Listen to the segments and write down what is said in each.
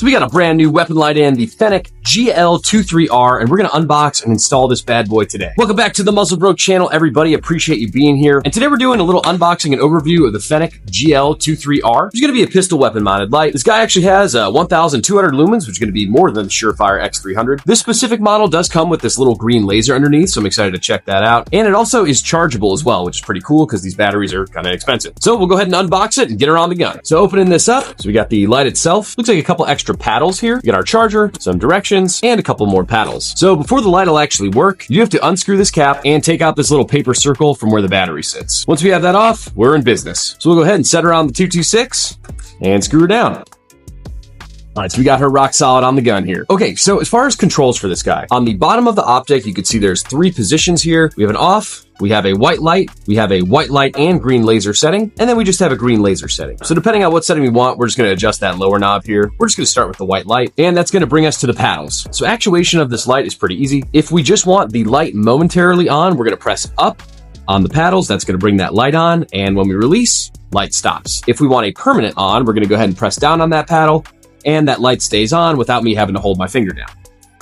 So we got a brand new weapon light in, the Fenix GL23R, and we're going to unbox and install this bad boy today. Welcome back to the Muzzle Broke channel, everybody. Appreciate you being here. And today we're doing a little unboxing and overview of the Fenix GL23R. It's going to be a pistol weapon mounted light. This guy actually has 1,200 lumens, which is going to be more than the Surefire X300. This specific model does come with this little green laser underneath, so I'm excited to check that out. And it also is chargeable as well, which is pretty cool because these batteries are kind of expensive. So we'll go ahead and unbox it and get her on the gun. So opening this up, so we got the light itself. Looks like a couple extra paddles here. We got our charger, some directions, and a couple more paddles. So before the light will actually work, you have to unscrew this cap and take out this little paper circle from where the battery sits. Once we have that off, we're in business. So we'll go ahead and set her on the 226 and screw her down. All right, so we got her rock solid on the gun here. Okay, so as far as controls for this guy, on the bottom of the optic, you can see there's 3 positions here. We have an off, we have a white light, we have a white light and green laser setting, and then we just have a green laser setting. So depending on what setting we want, we're just gonna adjust that lower knob here. We're just gonna start with the white light, and that's gonna bring us to the paddles. So actuation of this light is pretty easy. If we just want the light momentarily on, we're gonna press up on the paddles. That's gonna bring that light on, and when we release, light stops. If we want a permanent on, we're gonna go ahead and press down on that paddle, and that light stays on without me having to hold my finger down.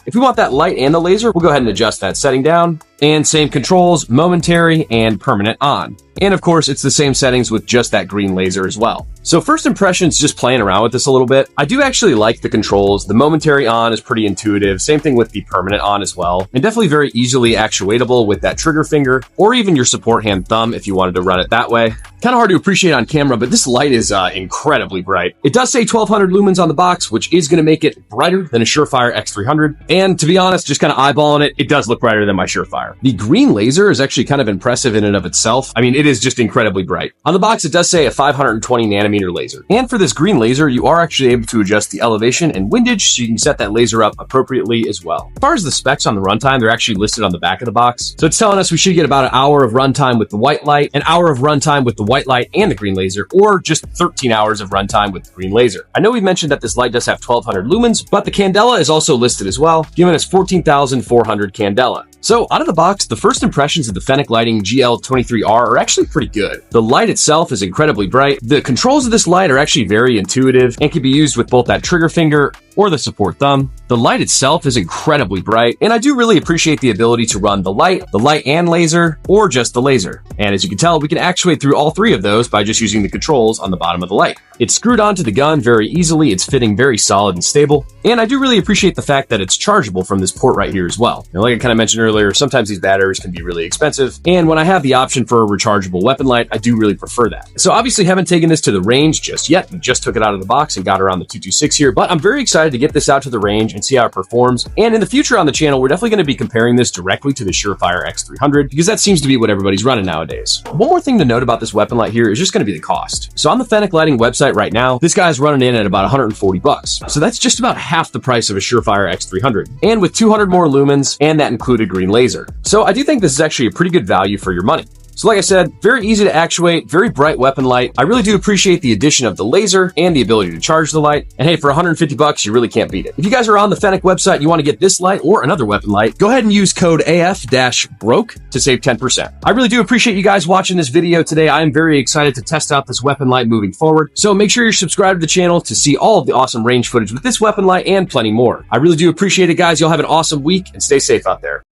If we want that light and the laser, we'll go ahead and adjust that setting down. And same controls, momentary and permanent on. And of course, it's the same settings with just that green laser as well. So first impressions, just playing around with this a little bit. I do actually like the controls. The momentary on is pretty intuitive. Same thing with the permanent on as well. And definitely very easily actuatable with that trigger finger or even your support hand thumb if you wanted to run it that way. Kind of hard to appreciate on camera, but this light is incredibly bright. It does say 1,200 lumens on the box, which is going to make it brighter than a Surefire X300. And to be honest, just kind of eyeballing it, it does look brighter than my Surefire. The green laser is actually kind of impressive in and of itself. I mean, it is just incredibly bright. On the box, it does say a 520 nanometer laser. And for this green laser, you are actually able to adjust the elevation and windage, so you can set that laser up appropriately as well. As far as the specs on the runtime, they're actually listed on the back of the box. So it's telling us we should get about an hour of runtime with the white light, an hour of runtime with the white light and the green laser, or just 13 hours of runtime with the green laser. I know we mentioned that this light does have 1,200 lumens, but the candela is also listed as well, giving us 14,400 candela. So out of the box, the first impressions of the Fenix Lighting GL23R are actually pretty good. The light itself is incredibly bright. The controls of this light are actually very intuitive and can be used with both that trigger finger or the support thumb. The light itself is incredibly bright, and I do really appreciate the ability to run the light and laser, or just the laser. And as you can tell, we can actuate through all 3 of those by just using the controls on the bottom of the light. It's screwed onto the gun very easily. It's fitting very solid and stable. And I do really appreciate the fact that it's chargeable from this port right here as well. Now, like I kind of mentioned earlier, sometimes these batteries can be really expensive. And when I have the option for a rechargeable weapon light, I do really prefer that. So obviously haven't taken this to the range just yet. We just took it out of the box and got her on the 226 here, but I'm very excited to get this out to the range and see how it performs. And in the future on the channel, we're definitely going to be comparing this directly to the Surefire X300 because that seems to be what everybody's running nowadays. One more thing to note about this weapon light here is just going to be the cost. So on the Fenix Lighting website right now, this guy's running in at about 140 bucks. So that's just about half the price of a Surefire X300, and with 200 more lumens, and that included green laser. So I do think this is actually a pretty good value for your money. So like I said, very easy to actuate, very bright weapon light. I really do appreciate the addition of the laser and the ability to charge the light. And hey, for 150 bucks, you really can't beat it. If you guys are on the Fenix website and you want to get this light or another weapon light, go ahead and use code AF-BROKE to save 10%. I really do appreciate you guys watching this video today. I am very excited to test out this weapon light moving forward. So make sure you're subscribed to the channel to see all of the awesome range footage with this weapon light and plenty more. I really do appreciate it, guys. Y'all have an awesome week and stay safe out there.